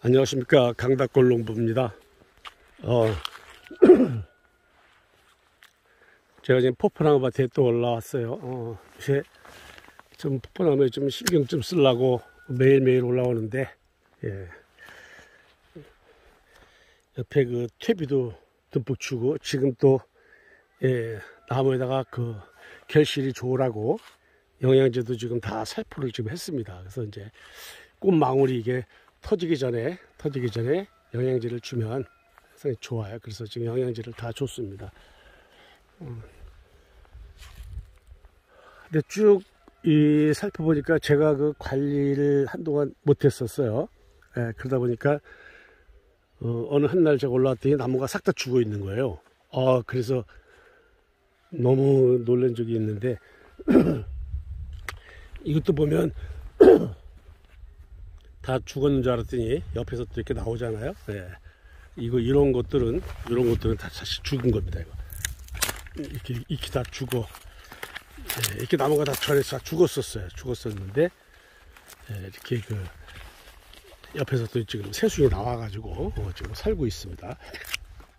안녕하십니까, 강닭골농부입니다. 제가 지금 포포나무 밭에 또 올라왔어요. 이제 좀 포포나무에 좀 신경 좀 쓰려고 매일매일 올라오는데, 예. 옆에 그 퇴비도 듬뿍 주고, 지금 또 나무에다가 그 결실이 좋으라고 영양제도 지금 다 살포를 지금 했습니다. 그래서 이제 꽃망울이 이게 터지기 전에 영양제를 주면 상당히 좋아요. 그래서 지금 영양제를 다 줬습니다. 근데 쭉 살펴보니까 제가 그 관리를 한동안 못했었어요. 그러다 보니까 어느 한날 제가 올라왔더니 나무가 싹 다 죽어 있는 거예요. 그래서 너무 놀란 적이 있는데 이것도 보면 다 죽었는 줄 알았더니 옆에서 또 이렇게 나오잖아요. 이런 것들은 다 사실 죽은 겁니다. 이렇게 다 죽어. 이렇게 나무가 다 절에서 죽었었는데 이렇게 그 옆에서 또 지금 새순이 나와가지고 지금 살고 있습니다.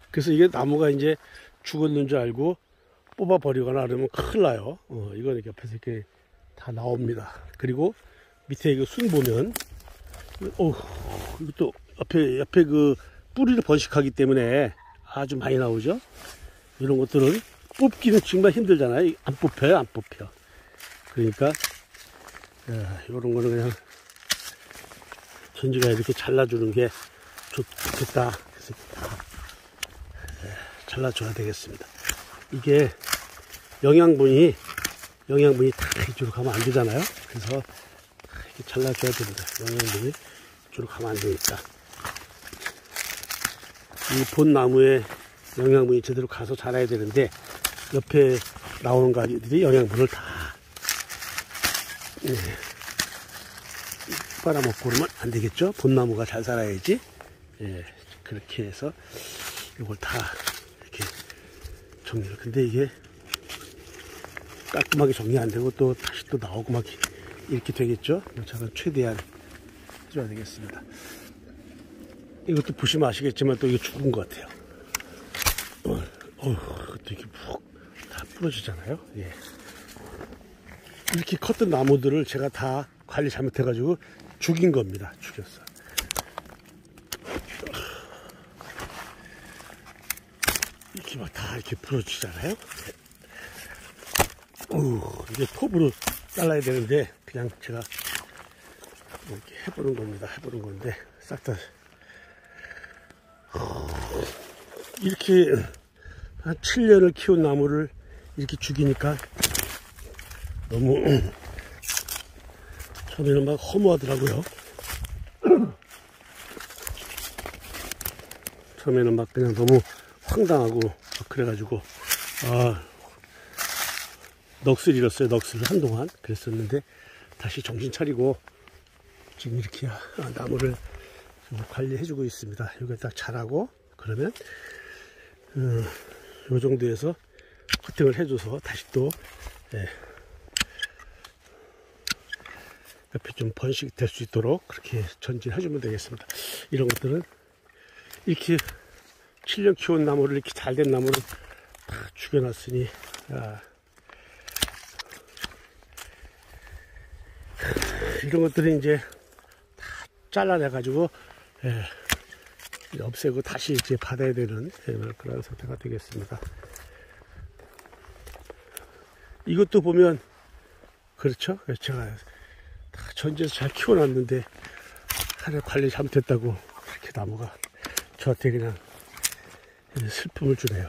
그래서 이게 나무가 이제 죽었는 줄 알고 뽑아버리거나 그러면 큰일 나요. 이건 이렇게 옆에서 이렇게 다 나옵니다. 그리고 밑에 이거 순 보면, 이것도 옆에 그 뿌리를 번식하기 때문에 아주 많이 나오죠. 이런 것들은 뽑기는 정말 힘들잖아요. 안 뽑혀. 그러니까, 이런 거는 그냥 전지가 이렇게 잘라주는 게 좋겠다. 그래서 다 잘라줘야 되겠습니다. 이게 영양분이 다 이쪽으로 가면 안 되잖아요. 그래서 이렇게 잘라줘야 됩니다. 영양분이 이쪽으로 가면 안 되니까. 이 본 나무에 영양분이 제대로 가서 자라야 되는데 옆에 나오는 가지들이 영양분을 다 빨아먹고 그러면 안 되겠죠. 본 나무가 잘 살아야지. 그렇게 해서 이걸 다 이렇게 정리를. 근데 이게 깔끔하게 정리 안 되고 또 다시 또 나오고 막 이렇게 되겠죠. 제가 최대한 해줘야 되겠습니다. 이것도 보시면 아시겠지만 또 이거 죽은 것 같아요. 이것도 이렇게 푹 다 부러지잖아요. 이렇게 컸던 나무들을 제가 다 관리 잘못해가지고 죽인 겁니다. 죽였어. 이렇게 막 다 이렇게 부러지잖아요. 이게 톱으로 잘라야 되는데 그냥 제가 이렇게 해보는 건데 싹 다 이렇게 한 7년을 키운 나무를 이렇게 죽이니까 너무 처음에는 막 허무하더라고요. 처음에는 막 그냥 너무 황당하고 그래가지고 넋을 잃었어요. 넋을 한동안 그랬었는데 다시 정신 차리고 지금 이렇게 나무를 관리해주고 있습니다. 여기 딱 자라고 그러면 요 정도에서 커팅을 해줘서 다시 또 옆에 좀 번식될 수 있도록 그렇게 전진해주면 되겠습니다. 이런 것들은 이렇게 7년 키운 나무를 이렇게 잘된 나무를 다 죽여놨으니 이런 것들은 이제 다 잘라내가지고 없애고 다시 이제 받아야 되는 그런 상태가 되겠습니다. 이것도 보면 그렇죠. 제가 다 전지에서 잘 키워놨는데 하나 관리 잘못했다고 그렇게 나무가 저한테 그냥 슬픔을 주네요.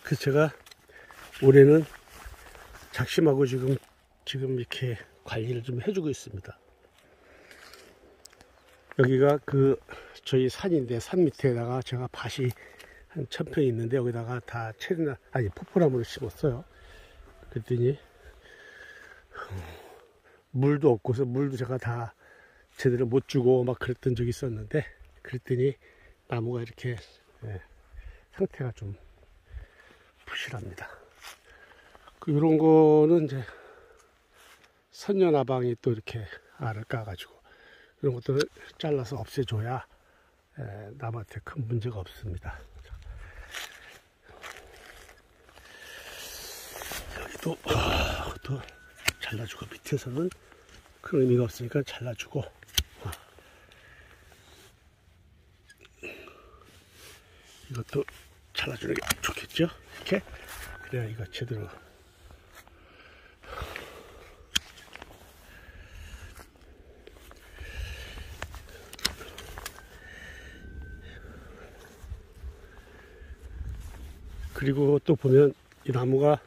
그래서 제가 올해는 작심하고 지금 이렇게 관리를 좀 해주고 있습니다. 여기가 저희 산인데 산 밑에다가 제가 밭이 한 1000평이 있는데 여기다가 다 포포나무를 심었어요. 그랬더니 물도 없고서 물도 제가 다 제대로 못 주고 막 그랬던 적이 있었는데 그랬더니 나무가 이렇게 상태가 좀 부실합니다. 이런 거는 이제 선녀나방이 또 이렇게 알을 까가지고 이런 것들을 잘라서 없애줘야 나무한테 큰 문제가 없습니다. 여기도 또 잘라주고, 밑에서는 큰 의미가 없으니까 잘라주고, 이것도 잘라주는 게 좋겠죠? 이렇게. 그래야 이거 제대로. 그리고 또 보면 이 나무가,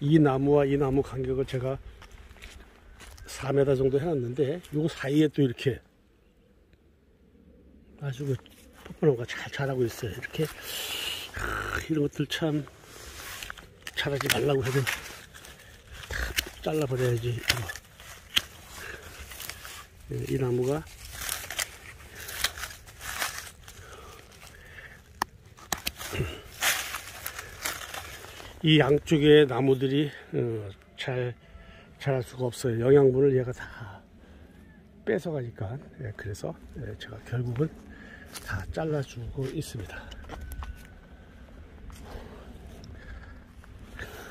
이 나무와 이 나무 간격을 제가 4m 정도 해놨는데, 요 사이에 또 이렇게 아주 그 포포나무가 잘 자라고 있어요. 이렇게. 이런 것들 참 자라지 말라고 해도 다 잘라버려야지. 이 나무가 이 양쪽의 나무들이 잘 자랄 수가 없어요. 영양분을 얘가 다 뺏어가니까. 그래서 제가 결국은 다 잘라주고 있습니다.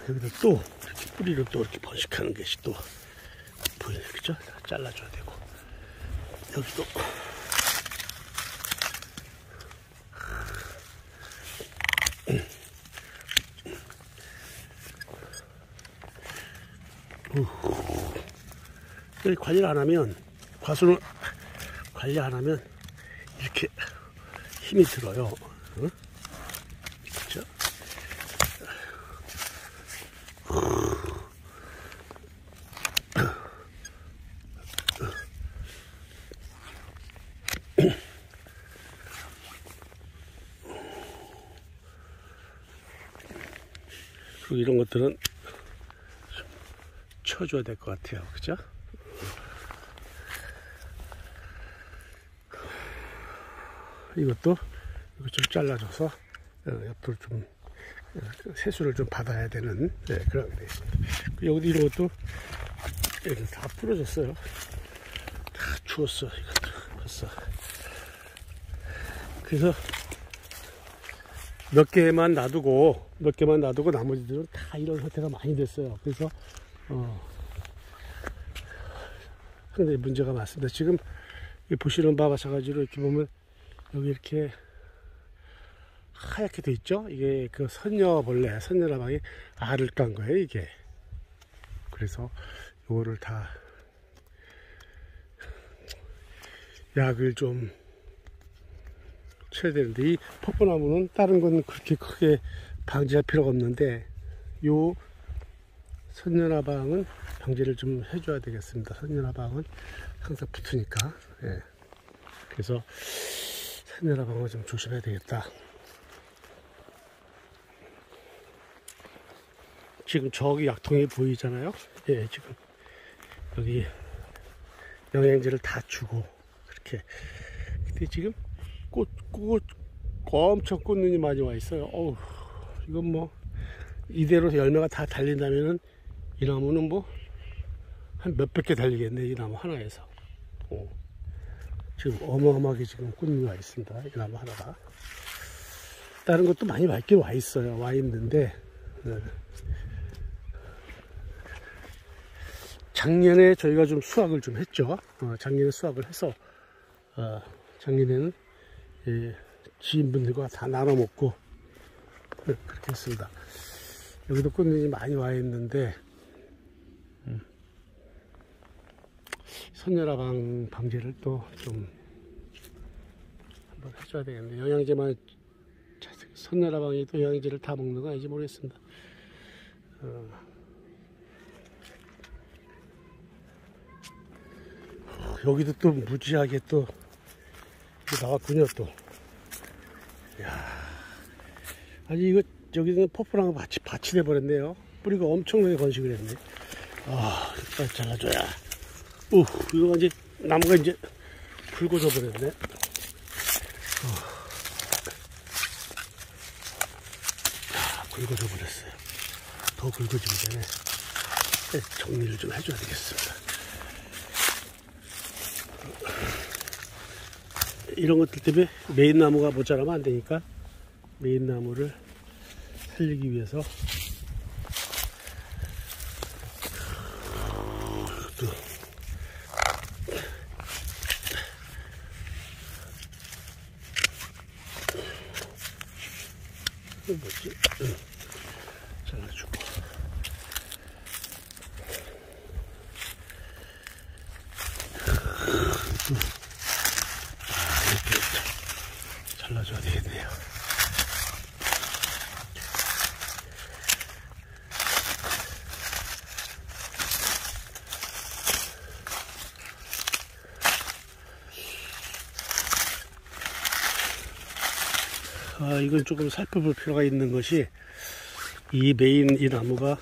여기도 또 이렇게 뿌리를 또 이렇게 번식하는 것이 또 보이네, 그죠? 잘라줘야 되고, 여기도 관리를 안 하면, 과수는 관리 안 하면 이렇게 힘이 들어요. 응? 그렇죠? 그리고 이런 것들은 좀 쳐줘야 될 것 같아요. 그죠? 이것도 이거 좀 잘라줘서 옆으로 좀 세수를 좀 받아야 되는 그런 게 되어 있습니다. 여기도 이런 것도 이렇게 다 부러졌어요. 다 추웠어. 이것도 벌써. 그래서 몇 개만 놔두고 나머지들은 다 이런 형태가 많이 됐어요. 그래서 상당히 문제가 많습니다. 지금 보시는 바와 마찬가지로 이렇게 보면 여기 이렇게 하얗게 돼 있죠? 이게 그 선녀나방이 알을 깐 거예요, 이게. 그래서 요거를 다 약을 좀 쳐야 되는데, 이 포포나무는 다른 건 그렇게 크게 방지할 필요가 없는데, 요 선녀나방은 방지를 좀 해줘야 되겠습니다. 선녀나방은 항상 붙으니까. 그래서 선녀나방을 좀 조심해야 되겠다. 지금 저기 약통이 보이잖아요. 지금 여기 영양제를 다 주고 그렇게. 근데 지금 꽃 엄청 꽃눈이 많이 와 있어요. 어우, 이건 뭐 이대로 열매가 다 달린다면은 이 나무는 뭐 한 몇백 개 달리겠네, 이 나무 하나에서. 지금 어마어마하게 지금 꽃눈이 와 있습니다, 이 나무 하나가. 다른 것도 많이 맑게 와 있어요. 와 있는데 작년에 저희가 좀 수확을 좀 했죠. 작년에 수확을 해서 작년에는 지인분들과 다 나눠 먹고 그렇게 했습니다. 여기도 꽃눈이 많이 와 있는데 선녀나방 방제를 또 좀 한번 해줘야 되겠네요. 영양제만, 선녀나방이 또 영양제를 다 먹는 건 아닌지 모르겠습니다. 여기도 또 무지하게 또 나왔군요. 또 이야, 아니 이거 여기는 포포나무 밭이 돼버렸네요. 뿌리가 엄청나게 번식을 했네. 빨리 잘라줘야. 이거 완전 나무가 이제 붉어져 버렸네. 굵어져 버렸어요. 더 굵어지기 전에 정리를 좀 해줘야 되겠습니다. 이런 것들 때문에 메인 나무가 모자라면 안 되니까 메인 나무를 살리기 위해서 뭐지? 잘라주고 이렇게 잘라줘야 되겠네요. 이건 조금 살펴볼 필요가 있는 것이 이 메인 이 나무가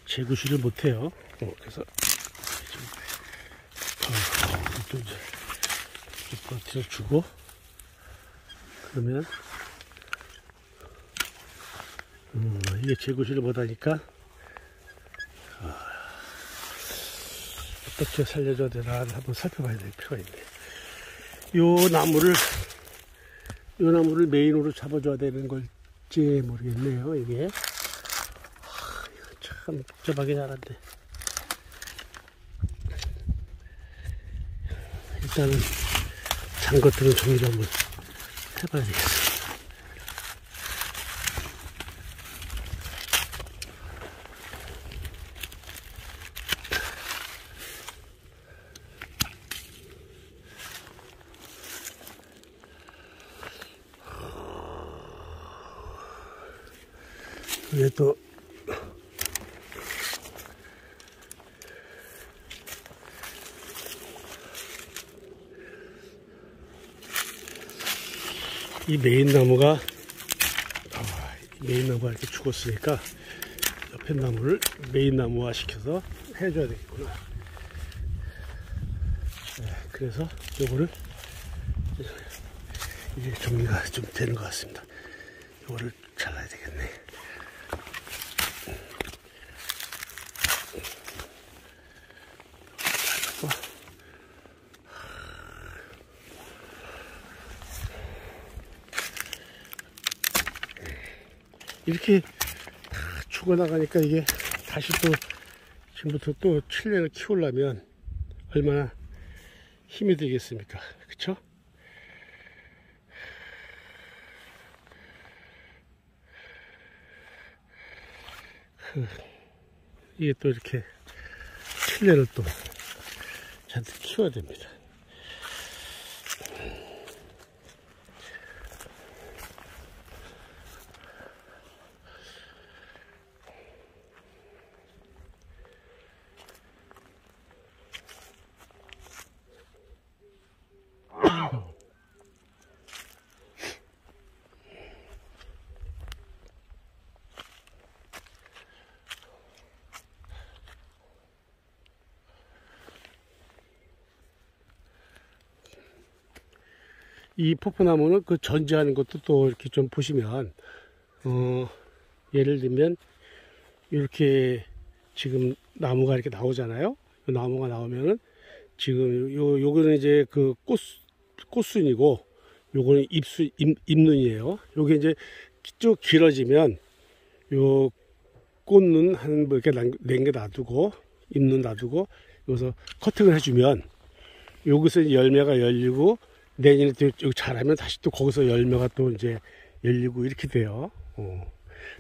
재구시를 못해요. 그래서 또 이제 버티를 주고 그러면 이게 재구시를 못하니까 어떻게 살려줘야 되나를 한번 살펴봐야 될 필요가 있네. 요 나무를 메인으로 잡아줘야 되는 걸지 모르겠네요. 이게 이거 참 복잡하게 자란데 일단은 잔 것들은 정리를 한번 해봐야 되겠어. 이게 또 이 메인 나무가 이렇게 죽었으니까 옆에 나무를 메인 나무화 시켜서 해줘야 되겠구나. 네, 그래서 요거를 이제 정리가 좀 되는 것 같습니다. 요거를 잘라야 되겠네. 이렇게 다 죽어나가니까 이게 다시 또 지금부터 또 칠레를 키우려면 얼마나 힘이 들겠습니까? 그쵸? 이게 또 이렇게 칠레를 또 잔뜩 키워야 됩니다. 이 포포나무는 그 전지하는 것도 또 이렇게 좀 보시면, 예를 들면, 이렇게 지금 나무가 이렇게 나오잖아요. 나무가 나오면은, 지금 요거는 이제 그 꽃순이고, 요거는 잎눈이에요. 요게 이제 쭉 길어지면, 요 꽃눈 한 뭐 이렇게 냉겨 놔두고, 잎눈 놔두고, 여기서 커팅을 해주면, 여기서 열매가 열리고, 내년에 또 잘하면 다시 또 거기서 열매가 또 이제 열리고 이렇게 돼요.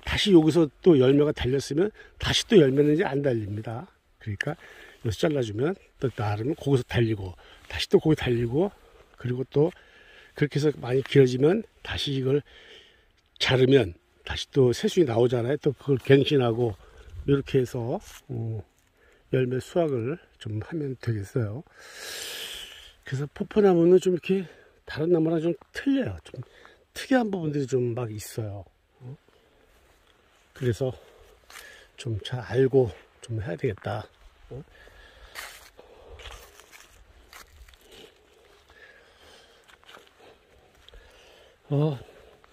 다시 여기서 또 열매가 달렸으면 다시 또 열매는 이제 안 달립니다. 그러니까 여기서 잘라주면 또 나르면 거기서 달리고 다시 또 거기 달리고 그리고 또 그렇게 해서 많이 길어지면 다시 이걸 자르면 다시 또 새순이 나오잖아요. 또 그걸 갱신하고 이렇게 해서 열매 수확을 좀 하면 되겠어요. 그래서 포포나무는 좀 이렇게 다른 나무랑 좀 틀려요. 좀 특이한 부분들이 좀 막 있어요. 그래서 좀 잘 알고 좀 해야 되겠다.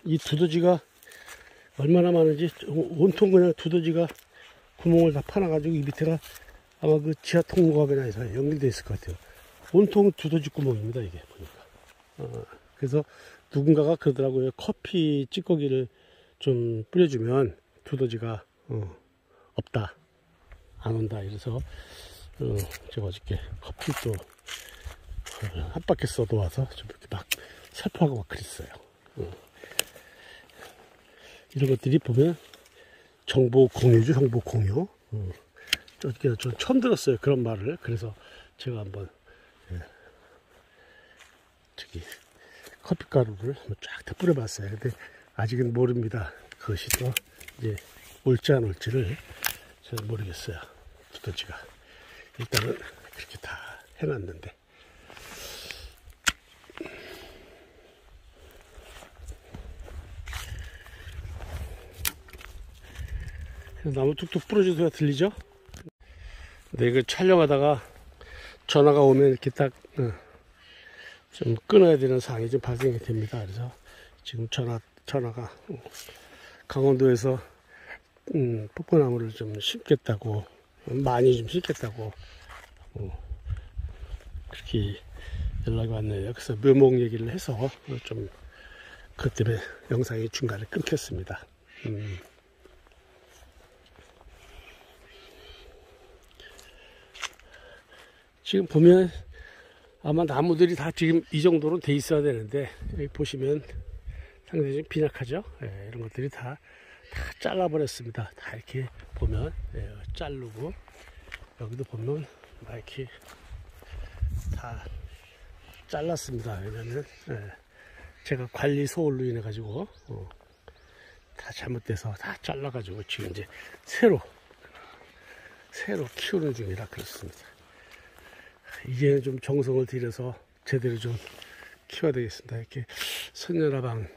이 두더지가 얼마나 많은지 온통 그냥 두더지가 구멍을 다 파놔가지고 이 밑에가 아마 그 지하 통로갑이나 해서 연결되어 있을 것 같아요. 온통 두더지 구멍입니다, 이게 보니까. 그래서 누군가가 그러더라고요. 커피 찌꺼기를 좀 뿌려주면 두더지가 없다, 안 온다. 이래서 제가 어저께 커피 또 한 바퀴 써도 와서 좀 이렇게 막 살포하고 막 그랬어요. 이런 것들이 보면 정보 공유죠, 정보 공유. 전 처음 들었어요, 그런 말을. 그래서 제가 한번 저기 커피가루를 쫙 다 뿌려봤어요. 근데 아직은 모릅니다. 그것이 또 이제 옳지 안 옳지를 저는 모르겠어요. 두더지가 일단은 그렇게 다 해놨는데. 나무 뚝뚝 부러진 소리가 들리죠? 근데 이거 촬영하다가 전화가 오면 이렇게 딱 좀 끊어야 되는 상황이 좀 발생이 됩니다. 그래서 지금 전화가 강원도에서 뽀뽀나무를 좀 심겠다고, 많이 좀 심겠다고 그렇게 연락이 왔네요. 그래서 묘목 얘기를 해서 좀 그것 때문에 영상이 중간에 끊겼습니다. 지금 보면 아마 나무들이 다 지금 이 정도로 돼 있어야 되는데, 여기 보시면 상당히 좀 빈약하죠. 이런 것들이 다 잘라버렸습니다. 다 이렇게 보면 자르고, 여기도 보면 막 이렇게 다 잘랐습니다. 왜냐면 제가 관리 소홀로 인해 가지고 다 잘못돼서 다 잘라 가지고 지금 이제 새로 키우는 중이라 그렇습니다. 이제는 좀 정성을 들여서 제대로 좀 키워야 되겠습니다. 이렇게 선녀라방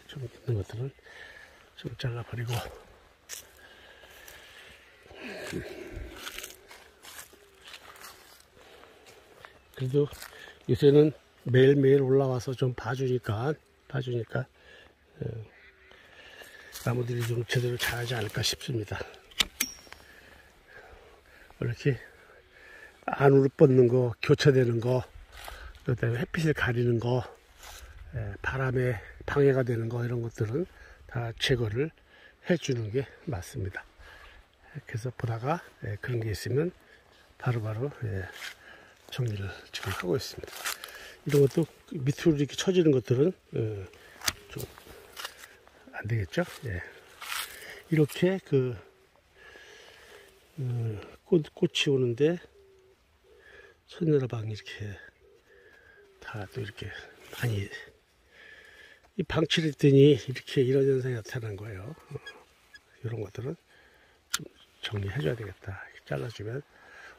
좀 있는 것들은 좀 잘라버리고, 그래도 요새는 매일매일 올라와서 좀 봐주니까 나무들이 좀 제대로 자라지 않을까 싶습니다. 이렇게 안으로 뻗는 거, 교차되는 거, 그다음에 햇빛을 가리는 거, 바람에 방해가 되는 거, 이런 것들은 다 제거를 해주는 게 맞습니다. 그래서 보다가 그런 게 있으면 바로바로 정리를 지금 하고 있습니다. 이런 것도 밑으로 이렇게 쳐지는 것들은 좀 안 되겠죠. 이렇게 꽃이 오는데 선녀라방이 이렇게 다 또 이렇게 많이 이 방치를 했더니 이렇게 이런 현상이 나타난 거예요. 이런 것들은 좀 정리해 줘야 되겠다. 이렇게 잘라주면,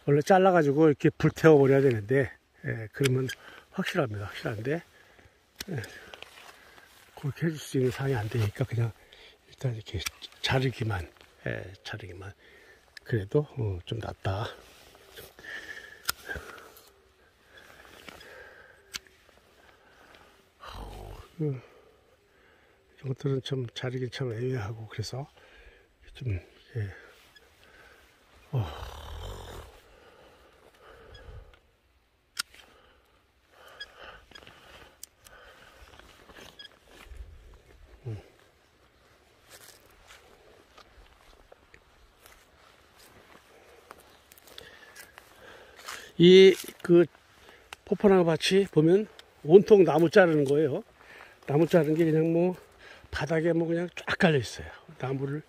원래 잘라가지고 이렇게 불태워 버려야 되는데, 그러면 확실한데 그렇게 해줄 수 있는 상황이 안 되니까 그냥 일단 이렇게 자르기만 그래도 좀 낫다. 이런 것들은 좀 자르기 참 애매하고, 그래서 좀 이 포포나무 밭이 보면 온통 나무 자르는 거예요. 나무 자르는 게 그냥 뭐 바닥에 뭐 그냥 쫙 깔려 있어요. 나무를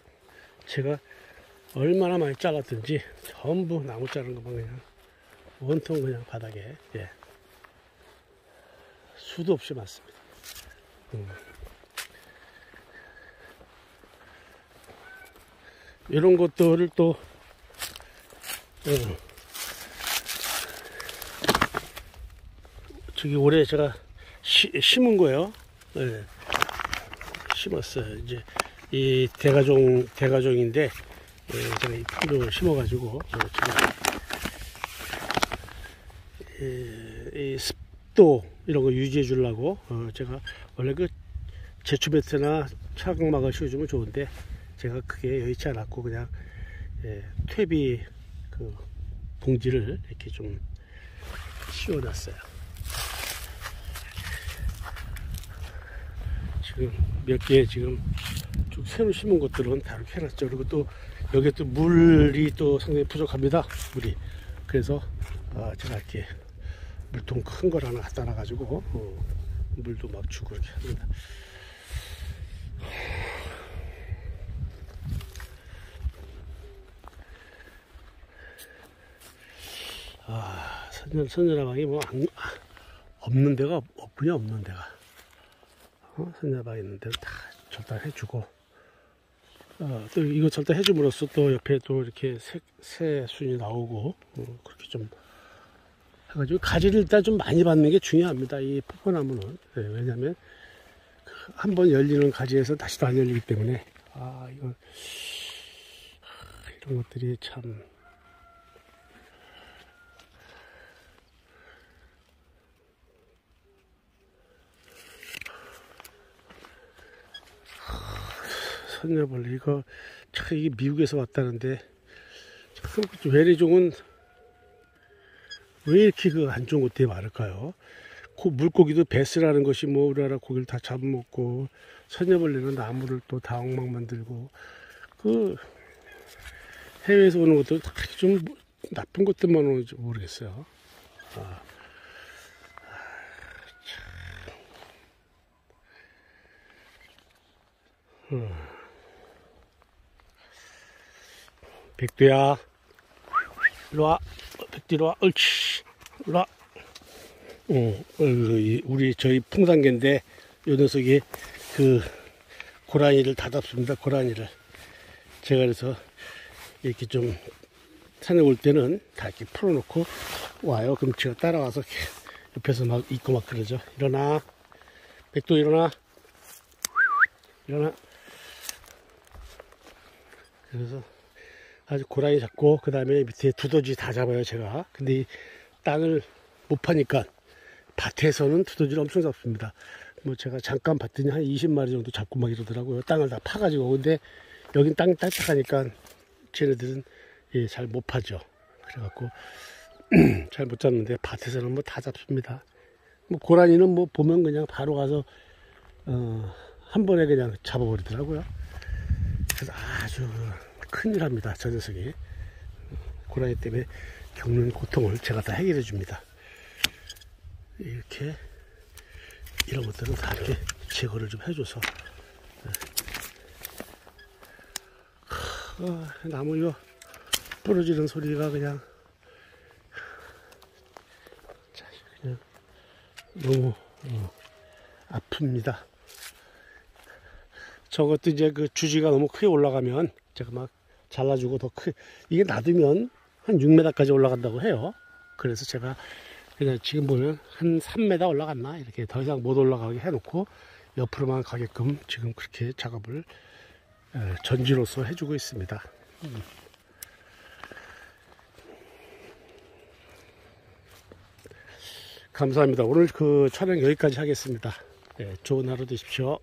제가 얼마나 많이 잘랐든지 전부 나무 자르는 것만 그냥 온통 그냥 바닥에 수도 없이 많습니다. 이런 것들을 또 저기 올해 제가 심은 거예요. 심었어요. 이제 이 대가종인데 제가 이 풀을 심어가지고 이 습도 이런 거 유지해 주려고 제가 원래 제초배트나 차광막을 씌워주면 좋은데 제가 그게 여의치 않았고 그냥 퇴비 봉지를 이렇게 좀 씌워놨어요. 지금 몇 개 지금 쭉 새로 심은 것들은 다 이렇게 해놨죠. 그리고 또 여기 또 물이 또 상당히 부족합니다. 물이. 그래서 제가 이렇게 물통 큰 걸 하나 갖다 놔가지고 물도 막 주고 이렇게 합니다. 선전화방이 뭐 없는 데가 없군요. 없는 데가. 선전화방 있는 데를 다 절단해주고 또 이거 절단해줌으로써 또 옆에 또 이렇게 새순이 나오고 그렇게 좀 해가지고 가지를 일단 좀 많이 받는 게 중요합니다. 이 포포나무는. 네, 왜냐면 한번 열리는 가지에서 다시 또 안 열리기 때문에 이거 이런 것들이 참 선녀벌레 이거 참 이게 미국에서 왔다는데 참 외래종은 왜 이렇게 안 좋은 것들이 많을까요? 물고기도 베스라는 것이 뭐 우리나라 고기를 다 잡아먹고 선녀벌레는 나무를 또 다 엉망 만들고 해외에서 오는 것도 다 좀 나쁜 것들만 오는지 모르겠어요. 백두야 일로와. 백두 일로와. 옳지. 일로와. 우리 저희 풍산개인데 요 녀석이 고라니를 다 잡습니다. 고라니를 제가 그래서 이렇게 좀 산에 올 때는 다 이렇게 풀어놓고 와요. 그럼 제가 따라와서 옆에서 막 있고 막 그러죠. 일어나. 백두 일어나. 일어나. 그래서 아주 고라니 잡고 그 다음에 밑에 두더지 다 잡아요 제가. 근데 이 땅을 못 파니까 밭에서는 두더지를 엄청 잡습니다. 뭐 제가 잠깐 봤더니 한 20마리 정도 잡고 막 이러더라고요. 땅을 다 파가지고. 근데 여긴 땅이 딱딱하니까 쟤네들은 잘 못 파죠. 그래갖고 잘 못 잡는데 밭에서는 뭐 다 잡습니다. 뭐 고라니는 뭐 보면 그냥 바로 가서 한 번에 그냥 잡아버리더라고요. 그래서 아주 큰일 합니다. 저 녀석이. 고라니 때문에 겪는 고통을 제가 다 해결해 줍니다. 이렇게 이런 것들은 다 이렇게 제거를 좀 해줘서 나무 이거 부러지는 소리가 그냥 너무 아픕니다. 저것도 이제 주지가 너무 크게 올라가면 제가 막 잘라주고 더 크게 이게 놔두면 한 6m까지 올라간다고 해요. 그래서 제가 그냥 지금 보면 한 3m 올라갔나 이렇게 더 이상 못 올라가게 해놓고 옆으로만 가게끔 지금 그렇게 작업을 전지로서 해주고 있습니다. 감사합니다. 오늘 촬영 여기까지 하겠습니다. 좋은 하루 되십시오.